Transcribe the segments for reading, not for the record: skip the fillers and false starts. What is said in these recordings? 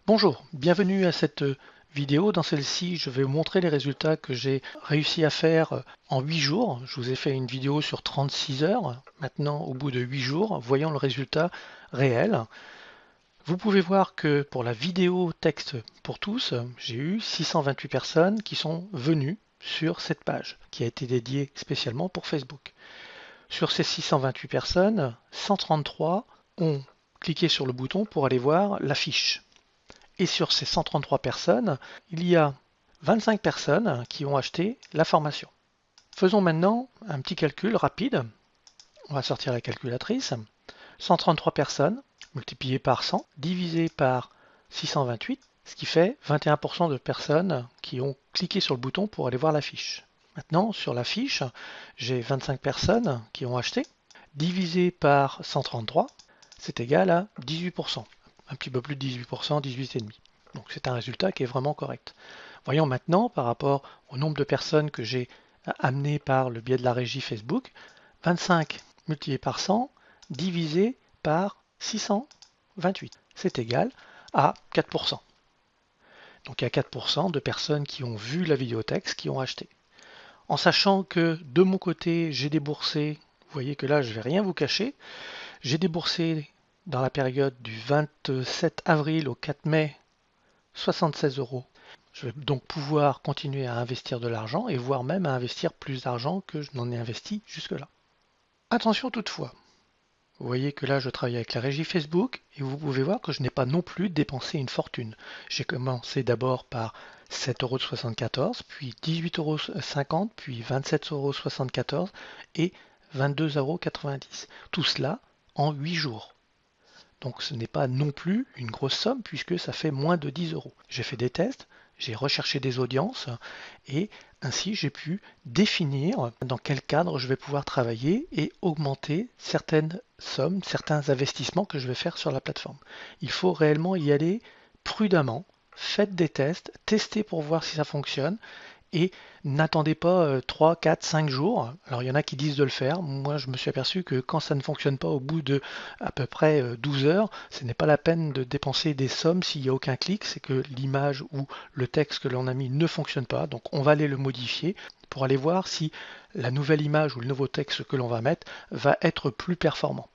Bonjour, bienvenue à cette vidéo. Dans celle-ci, je vais vous montrer les résultats que j'ai réussi à faire en 8 jours. Je vous ai fait une vidéo sur 36 heures. Maintenant, au bout de 8 jours, voyons le résultat réel. Vous pouvez voir que pour la vidéo texte pour tous, j'ai eu 628 personnes qui sont venues sur cette page qui a été dédiée spécialement pour Facebook. Sur ces 628 personnes, 133 ont cliqué sur le bouton pour aller voir la fiche. Et sur ces 133 personnes, il y a 25 personnes qui ont acheté la formation. Faisons maintenant un petit calcul rapide. On va sortir la calculatrice. 133 personnes multiplié par 100 divisé par 628, ce qui fait 21% de personnes qui ont cliqué sur le bouton pour aller voir la fiche. Maintenant, sur la fiche, j'ai 25 personnes qui ont acheté. Divisé par 133, c'est égal à 18%. Un petit peu plus de 18%, 18,5%. Donc c'est un résultat qui est vraiment correct. Voyons maintenant par rapport au nombre de personnes que j'ai amenées par le biais de la régie Facebook. 25 multiplié par 100 divisé par 628. C'est égal à 4%. Donc il y a 4% de personnes qui ont vu la vidéotexte qui ont acheté. En sachant que de mon côté, j'ai déboursé, vous voyez que là je ne vais rien vous cacher, j'ai déboursé dans la période du 27 avril au 4 mai 76 euros. Je vais donc pouvoir continuer à investir de l'argent et voire même à investir plus d'argent que je n'en ai investi jusque-là. Attention toutefois, vous voyez que là je travaille avec la régie Facebook et vous pouvez voir que je n'ai pas non plus dépensé une fortune. J'ai commencé d'abord par 7,74 €, puis 18,50 €, puis 27,74 € et 22,90 €. Tout cela en 8 jours. Donc ce n'est pas non plus une grosse somme puisque ça fait moins de 10 euros. J'ai fait des tests, j'ai recherché des audiences et ainsi j'ai pu définir dans quel cadre je vais pouvoir travailler et augmenter certaines sommes, certains investissements que je vais faire sur la plateforme. Il faut réellement y aller prudemment, faites des tests, testez pour voir si ça fonctionne et n'attendez pas 3, 4, 5 jours. Alors il y en a qui disent de le faire. Moi je me suis aperçu que quand ça ne fonctionne pas au bout de à peu près 12 heures, ce n'est pas la peine de dépenser des sommes s'il n'y a aucun clic. C'est que l'image ou le texte que l'on a mis ne fonctionne pas. Donc on va aller le modifier pour aller voir si la nouvelle image ou le nouveau texte que l'on va mettre va être plus performant.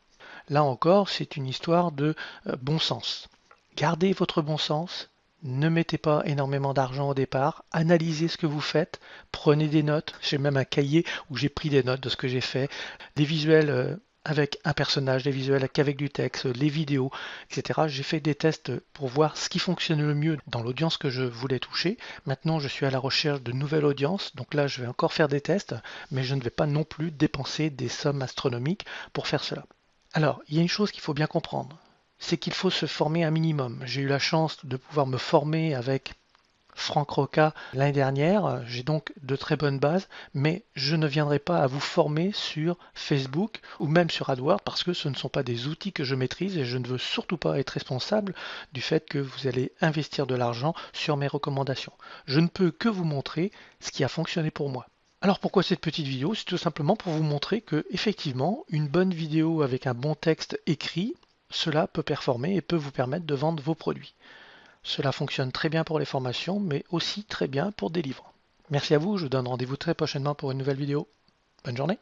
Là encore, c'est une histoire de bon sens. Gardez votre bon sens, ne mettez pas énormément d'argent au départ, analysez ce que vous faites, prenez des notes. J'ai même un cahier où j'ai pris des notes de ce que j'ai fait, des visuels avec un personnage, des visuels qu'avec du texte, les vidéos, etc. J'ai fait des tests pour voir ce qui fonctionne le mieux dans l'audience que je voulais toucher. Maintenant, je suis à la recherche de nouvelles audiences, donc là, je vais encore faire des tests, mais je ne vais pas non plus dépenser des sommes astronomiques pour faire cela. Alors, il y a une chose qu'il faut bien comprendre, c'est qu'il faut se former un minimum. J'ai eu la chance de pouvoir me former avec Franck Roca l'année dernière, j'ai donc de très bonnes bases, mais je ne viendrai pas à vous former sur Facebook ou même sur AdWords parce que ce ne sont pas des outils que je maîtrise et je ne veux surtout pas être responsable du fait que vous allez investir de l'argent sur mes recommandations. Je ne peux que vous montrer ce qui a fonctionné pour moi. Alors pourquoi cette petite vidéo? C'est tout simplement pour vous montrer que effectivement une bonne vidéo avec un bon texte écrit, cela peut performer et peut vous permettre de vendre vos produits. Cela fonctionne très bien pour les formations, mais aussi très bien pour des livres. Merci à vous, je vous donne rendez-vous très prochainement pour une nouvelle vidéo. Bonne journée.